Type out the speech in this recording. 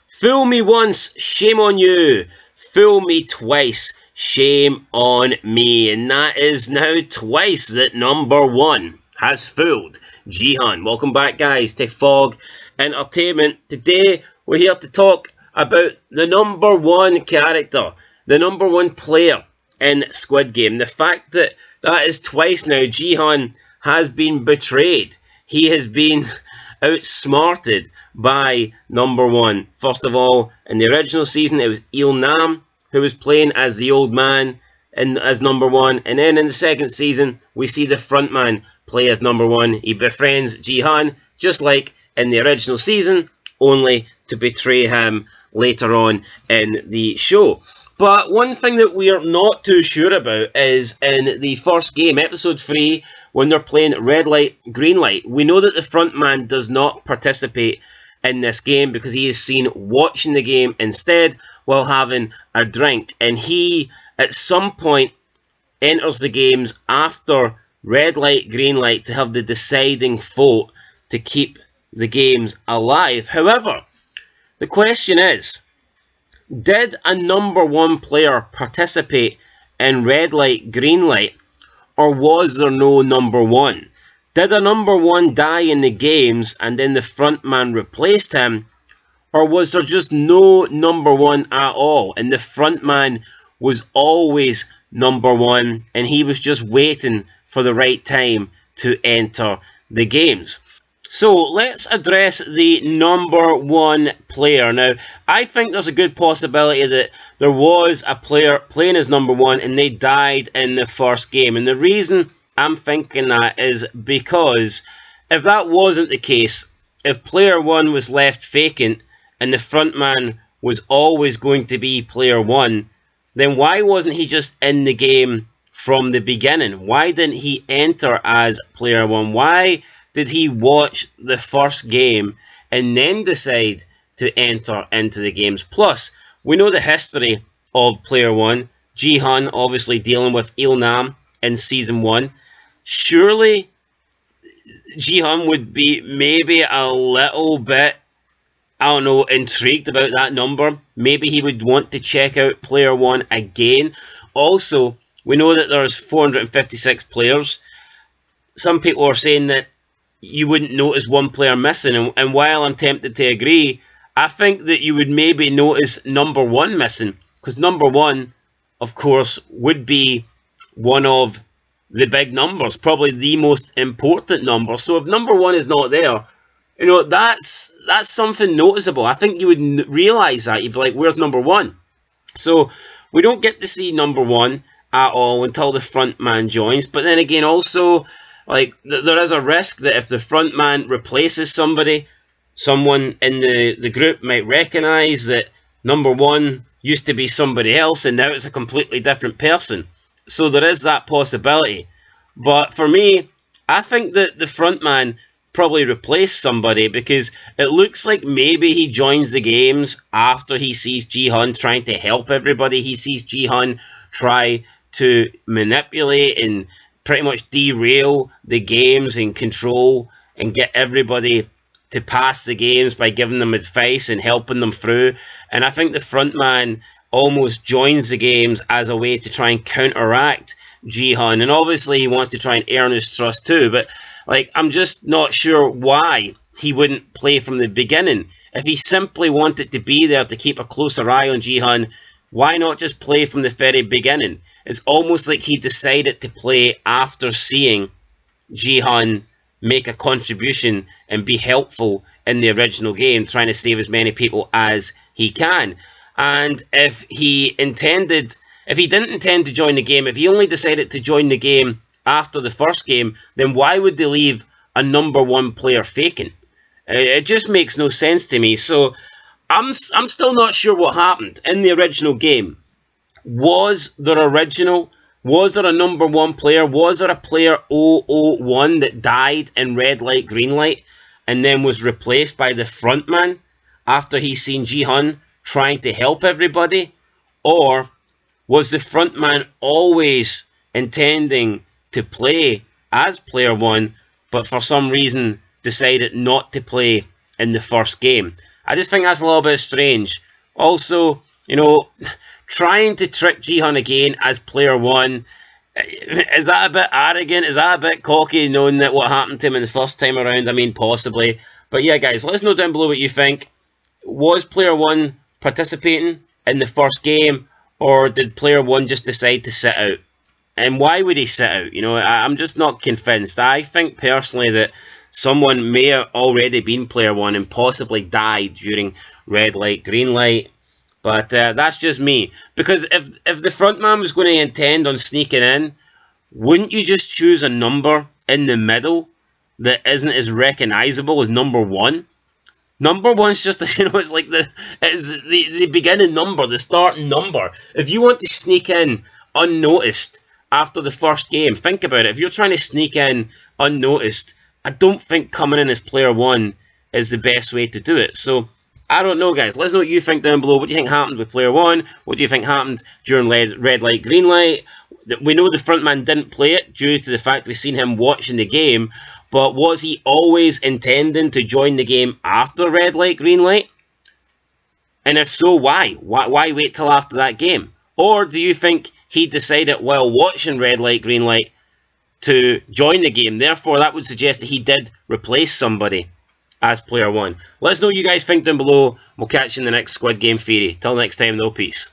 Fool me once, shame on you. Fool me twice, shame on me. And that is now twice that number one has fooled Jihan. Welcome back, guys, to Fog Entertainment. Today, we're here to talk about the number one character, the number one player in Squid Game. The fact that that is twice now, Jihan has been betrayed. He has been outsmarted by number one. First of all, in the original season, it was Il Nam who was playing as the old man and as number one. And then in the second season, we see the frontman play as number one. He befriends Jihan, just like in the original season, only to betray him later on in the show. But one thing that we are not too sure about is in the first game, episode 3, when they're playing red light, green light. We know that the frontman does not participate in this game because he is seen watching the game instead while having a drink. And he, at some point, enters the games after red light, green light to have the deciding vote to keep the games alive. However, the question is, did a number one player participate in red light, green light, or was there no number one? Did a number one die in the games and then the frontman replaced him? Or was there just no number one at all and the frontman was always number one and he was just waiting for the right time to enter the games? So let's address the number one player. Now, I think there's a good possibility that there was a player playing as number one and they died in the first game. And the reason I'm thinking that is because if that wasn't the case, if player one was left vacant and the frontman was always going to be player one, then why wasn't he just in the game from the beginning? Why didn't he enter as player one? Why did he watch the first game and then decide to enter into the games? Plus, we know the history of player one. Jihan obviously dealing with Il Nam in season 1. Surely Jihan would be maybe a little bit, I don't know, intrigued about that number. Maybe he would want to check out player one again. Also, we know that there's 456 players. Some people are saying that you wouldn't notice one player missing. And while I'm tempted to agree, I think that you would maybe notice number one missing. Because number one, of course, would be one of the big numbers. Probably the most important number. So if number one is not there, you know, that's something noticeable. I think you would realise that. You'd be like, where's number one? So we don't get to see number one at all until the front man joins. But then again, also, like, there is a risk that if the front man replaces somebody, someone in the group might recognise that number one used to be somebody else and now it's a completely different person. So there is that possibility. But for me, I think that the front man probably replaced somebody because it looks like maybe he joins the games after he sees Jihan trying to help everybody. He sees Jihan try to manipulate and pretty much derail the games and control and get everybody to pass the games by giving them advice and helping them through. And I think the front man almost joins the games as a way to try and counteract Jihan. And obviously he wants to try and earn his trust too. But like, I'm just not sure why he wouldn't play from the beginning. If he simply wanted to be there to keep a closer eye on Jihan, why not just play from the very beginning? It's almost like he decided to play after seeing Jihan make a contribution and be helpful in the original game, trying to save as many people as he can. And if he didn't intend to join the game, if he only decided to join the game after the first game, then why would they leave a number one player vacant? It just makes no sense to me. So I'm still not sure what happened in the original game. Was there a number one player? Was there a player 001 that died in red light, green light, and then was replaced by the frontman after he seen Jihan trying to help everybody? Or was the frontman always intending to play as player one, but for some reason decided not to play in the first game? I just think that's a little bit strange. Also, you know, trying to trick Jihan again as player one, is that a bit arrogant? Is that a bit cocky, knowing that what happened to him in the first time around? I mean, possibly. But yeah, guys, let us know down below what you think. Was player one participating in the first game, or did player one just decide to sit out? And why would he sit out? You know, I'm just not convinced. I think personally that someone may have already been player one and possibly died during red light, green light. But that's just me. Because if the front man was going to intend on sneaking in, wouldn't you just choose a number in the middle that isn't as recognisable as number one? Number one's just, it's like the beginning number, the starting number. If you want to sneak in unnoticed after the first game, think about it. If you're trying to sneak in unnoticed, I don't think coming in as player one is the best way to do it. So, I don't know, guys. Let us know what you think down below. What do you think happened with player one? What do you think happened during red light, green light? We know the front man didn't play it due to the fact we've seen him watching the game. But was he always intending to join the game after red light, green light? And if so, why? Why wait till after that game? Or do you think he decided while watching red light, green light to join the game? Therefore, that would suggest that he did replace somebody as player one. Let us know what you guys think down below. We'll catch you in the next Squid Game Theory. Till next time, though, peace.